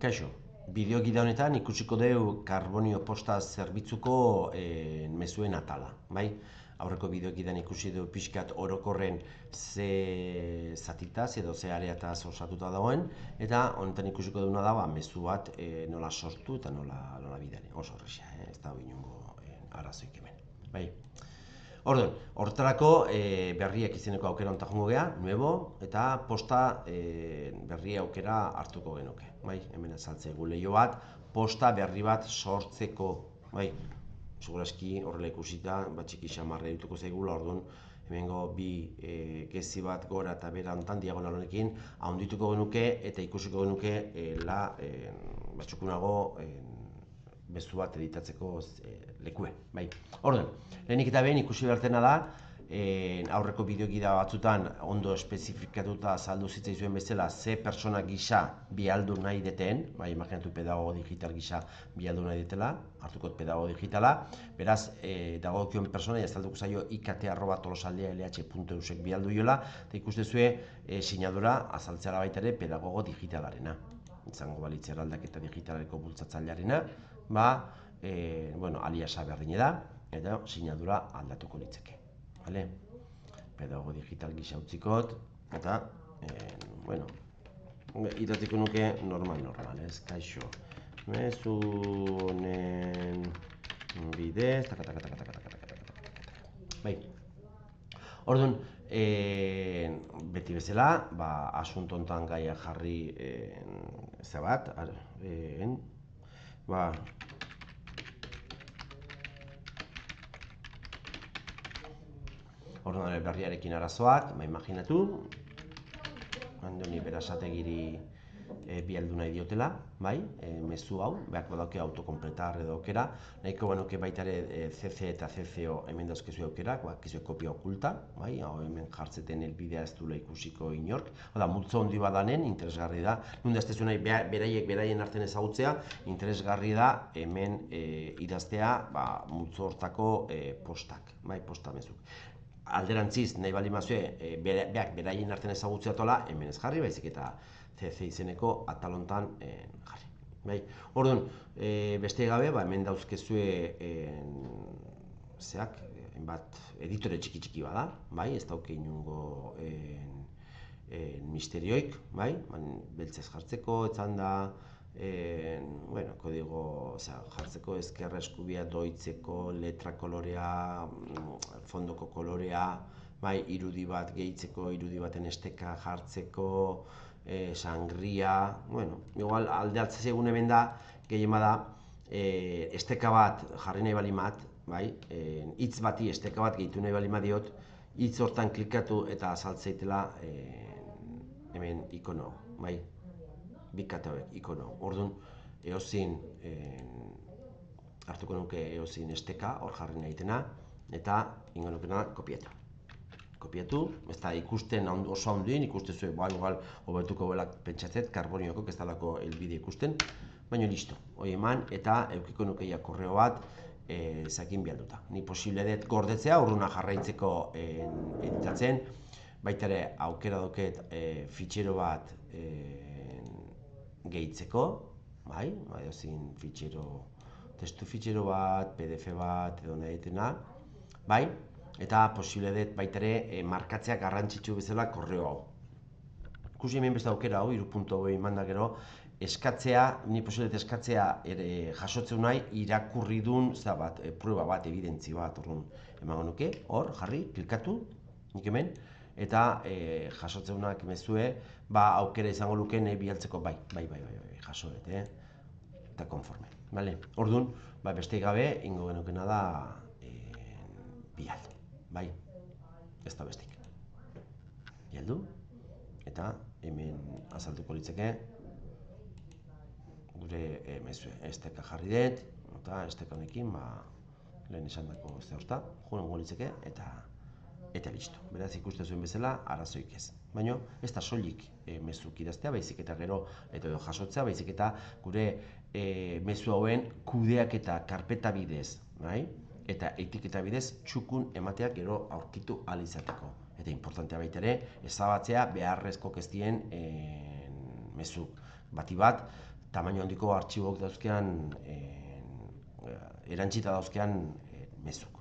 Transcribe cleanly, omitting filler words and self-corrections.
Kaixo, bideogida honetan ikusiko dugu karbonio posta zerbitzuko mezuen atala, bai? Aurreko bideogidan ikusi dugu pixkat orokorren ze zatitaz edo ze areataz osatuta dagoen, eta honetan ikusiko duguna da mezu bat nola sortu eta nola bidali. Oso horrexea, ez da inongo arazoik hemen, bai? Orduan, horretarako berriak izeneko aukera honetan joango geha, nuevo, eta posta berri aukera hartuko genuke. Bai, hemen azaltzegu leio bat, posta berri bat sortzeko. Bai, segurazki horrela ikusita, txiki xamarra dituko zaigula, orduan, hemengo bi gezi bat gora eta bera honetan diagonal honekin handituko genuke eta ikusiko genuke batxukunago mezu bat editatzeko lekue, bai. Orduan, lehenik eta behin ikusi behartena da, aurreko bideogida batzutan ondo espezifikatuta azaldu zitzaizuen bezala ze pertsona gisa bialdu nahi deten, bai, imaginatu pedagogo digital gisa bialdu nahi detela, hartukot pedagogo digitala, beraz, dagokion pertsona azalduko zaio ikt@tolosaldea.lh.eusek bialdu jola, eta ikustezue sinadura azaltzea baita ere pedagogo digitalarena. Izango balitz eraldaketa digitaleko bultzatzailearena, aliasa berdine da, eta sinadura aldatuko litzeke. Pedagogo digital gisa utzikot, eta, idatiko nuke normal, ez? Kaixo, mezu honen bidez, bai. Orduan, beti bezala, asunto honetan gaia jarri zebat, orduan berriarekin arazoak, imaginatu, Andoni Berasategiri bialdu nahi diotela, bai, mezu hau, behar badauke autokompletar edo aukera, nahiko genuke baita ere CC eta CCO hemen dauzkezu aukerak, kezue kopia okulta, bai, hemen jartzeten helbidea ez duela ikusiko inork, multzo handi badanen, interesgarri da, nunda ez tezu nahi beraien artean ezagutzea, interesgarri da hemen idaztea multzo hortako postak, bai, posta mezuk. Alderantziz, nahi bali mazue, beraien artean ezagutzea tola, hemen ez jarri, baizik eta CC izeneko atalontan jarri. Orduan, beste gabe, hemen dauzkezue editore txiki bada, ez dauke inungo misterioik, beltzez jartzeko, etzan da, kodigo jartzeko ezkerra eskubia doitzeko, letra kolorea, fondoko kolorea, irudi bat gehitzeko, irudi baten esteka jartzeko, sangria, igual alde altzaz egun hemen da, gehien bada, esteka bat jarri nahi bali mat, hitz bati esteka bat gehitu nahi bali diot, hitz hortan klikatu eta azaltzeitela hemen ikono, bikata hauek, ikono. Orduan, eozin, hartuko nuke eozin esteka, hor jarri nahitena, eta ingo nukena kopiatu. Kopiatu, ez da ikusten oso handien, ikustezue, igual, hobetuko belak pentsatzet, karbonioko, ez dalako helbide ikusten, baina listo, hori eman, eta eukiko nukeia korreo bat, zakin bialduta. Ni posible dut gordetzea, urruna jarraitzeko editatzen, baita ere aukera doket fitxero bat gehitzeko, ezin testu fitxero bat, PDF bat, edo nahi ditena, eta posible dut baita ere markatzea garrantzitsu bezala korreo hau. Ikusi hemen beste aukera hau, 3.2 manda gero, eskatzea, ni posible dut eskatzea jasotzen nahi irakurri dun prueba bat, evidentzi bat, emango nuke, hor, jarri, klikatu, nik hemen, eta jasotzeunak mezue, aukera izango luke nahi bialtzeko, jaso dut, eta konforme. Orduan, beste gabe, ingo genukena da bialdu, ez da bestik. Bialdu, eta hemen azalduko litzeke, gure mezue, esteka jarri dut, eta esteka honekin, lehen esan dako zehorta, joan litzeke, eta listo. Beraz ikusten zuen bezala, arazoik ez. Baina ez da soilik mezuk idaztea, baizik eta gero edo jasotzea, baizik eta gure mezu hauen kudeak eta karpeta bidez, eta etiketa bidez txukun emateak gero aurkitu ahal izateko. Eta importantea baita ere, ezabatzea beharrezko ez dien mezuk. Bati bat, tamaino handiko artxibok dauzkean, erantzita dauzkean mezuk.